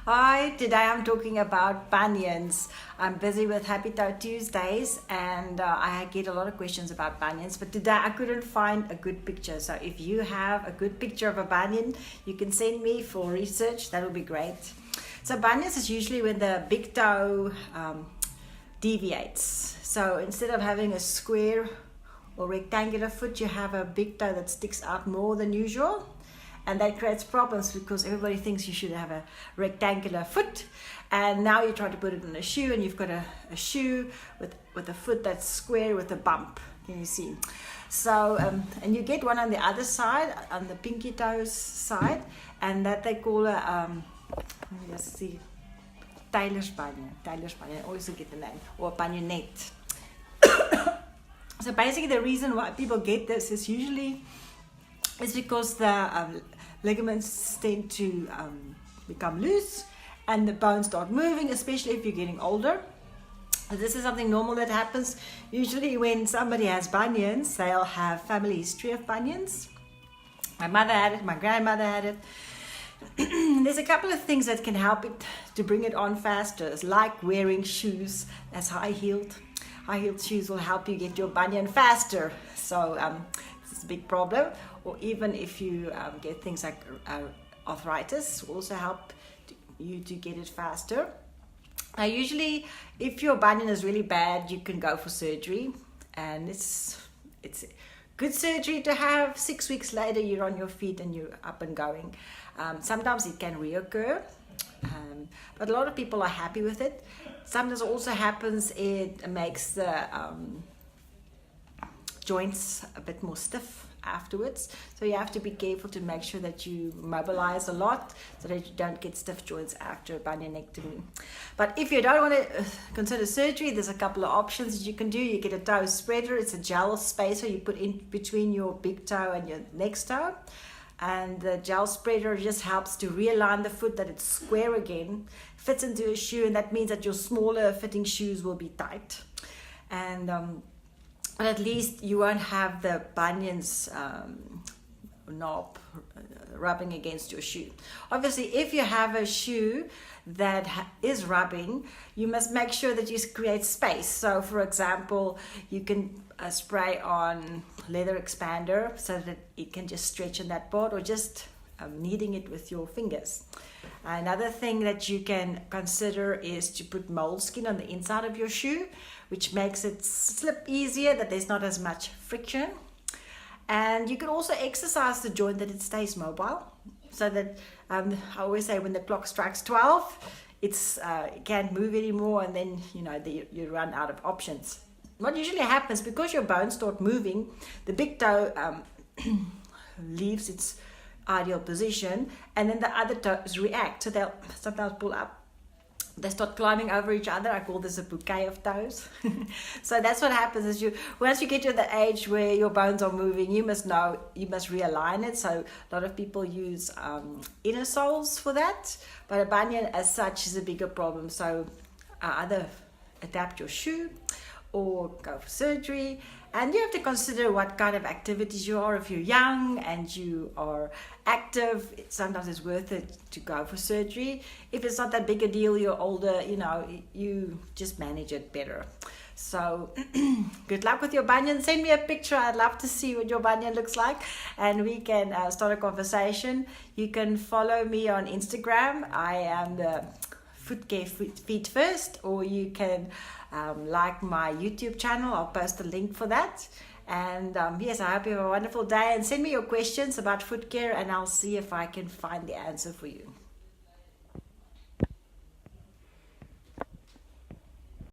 Hi, today I'm talking about bunions. I'm busy with Happy Toe Tuesdays and I get a lot of questions about bunions, but today I couldn't find a good picture. So if you have a good picture of a bunion, you can send me for research. That would be great. So bunions is usually when the big toe deviates. So instead of having a square or rectangular foot, you have a big toe that sticks out more than usual. And that creates problems because everybody thinks you should have a rectangular foot, and now you try to put it in a shoe and you've got a shoe with a foot that's square with a bump. Can you see? So and you get one on the other side, on the pinky toes side, and that they call a let me just see, Taylor's bunion. I always forget the name, or bunionette. So basically the reason why people get this is usually it's because the ligaments tend to become loose and the bones start moving, especially if you're getting older. This is something normal that happens. Usually when somebody has bunions, they'll have family history of bunions. My mother had it, my grandmother had it. There's a couple of things that can help it to bring it on faster, like wearing shoes that's high-heeled. High-heeled shoes will help you get your bunion faster. So this is a big problem. Or even if you get things like arthritis, will also help you to get it faster. Now usually if your bunion is really bad, you can go for surgery, and it's good surgery to have. 6 weeks later you're on your feet and you're up and going. Sometimes it can reoccur, but a lot of people are happy with it. Sometimes also happens, it makes the joints a bit more stiff afterwards, so you have to be careful to make sure that you mobilize a lot so that you don't get stiff joints after a bunionectomy. But if you don't want to consider surgery, there's a couple of options that you can do. You get a toe spreader. It's a gel spacer you put in between your big toe and your next toe, and the gel spreader just helps to realign the foot that it's square again, fits into a shoe, and that means that your smaller fitting shoes will be tight, and but at least you won't have the bunions knob rubbing against your shoe. Obviously, if you have a shoe that is rubbing, you must make sure that you create space. So for example, you can spray on leather expander so that it can just stretch in that part, or just kneading it with your fingers. Another thing that you can consider is to put moleskin on the inside of your shoe, which makes it slip easier, that there's not as much friction. And you can also exercise the joint that it stays mobile, so that I always say when the clock strikes 12, it can't move anymore, and then you run out of options. What usually happens, because your bones start moving, the big toe leaves its ideal position, and then the other toes react. So they'll sometimes pull up. They start climbing over each other. I call this a bouquet of toes. So that's what happens is once you get to the age where your bones are moving, you must realign it. So a lot of people use inner soles for that, but a bunion as such is a bigger problem. So either adapt your shoe or go for surgery. And you have to consider what kind of activities you are. If you're young and you are active, sometimes it's worth it to go for surgery. If it's not that big a deal, you're older, you just manage it better. So good luck with your bunion. Send me a picture. I'd love to see what your bunion looks like, and we can start a conversation. You can follow me on Instagram. I am the Foot Care Feet First, or you can like my YouTube channel. I'll post a link for that. And yes, I hope you have a wonderful day, and send me your questions about foot care, and I'll see if I can find the answer for you.